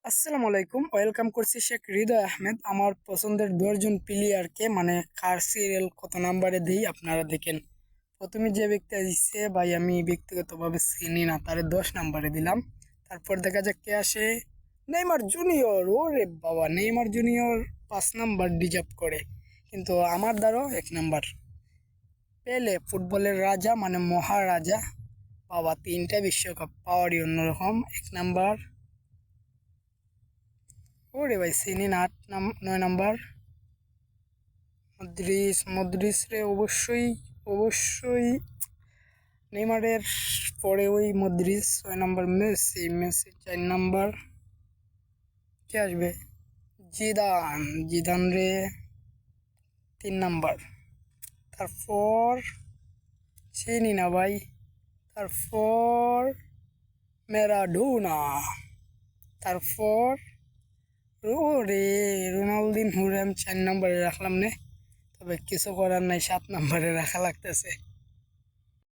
আসসালামু আলাইকুম, ওয়েলকাম করছি শেখ হৃদয় আহমেদ। আমার পছন্দের 10জন প্লেয়ারকে মানে কার সিরিয়াল কত নাম্বারে দিই আপনারা দেখেন। প্রথমে যে ব্যক্তি দিচ্ছে ভাই আমি ব্যক্তিগতভাবে চিনি না, তারে 10 নাম্বারে দিলাম। তারপর দেখা যাক কে আসে। নেইমার জুনিয়র, ওরে বাবা, নেইমার জুনিয়র 5 নাম্বার ডিজার্ভ করে, কিন্তু আমার দ্বারাও 1 নাম্বার। পেলে, ফুটবলের রাজা মানে মহারাজা, বাবা 3টা বিশ্বকাপ পাওয়ারই অন্যরকম, 1 নাম্বার। ওরে ভাই চিনি না, 9 নাম্বার। মদ্রিস রে অবশ্যই অবশ্যই নেইমারের পরে ওই মদ্রিস। 6 number Messi 4 number. কে আসবে? জিদান, জিদান রে 3 নাম্বার। তারপর চিনি না ভাই। তারপর ম্যারাডোনা। তারপর রে রোনালদিন হুরে আমি 4 নাম্বারে রাখলাম নে, তবে কিছু করার নাই, 7 নাম্বারে রাখা লাগতেছে।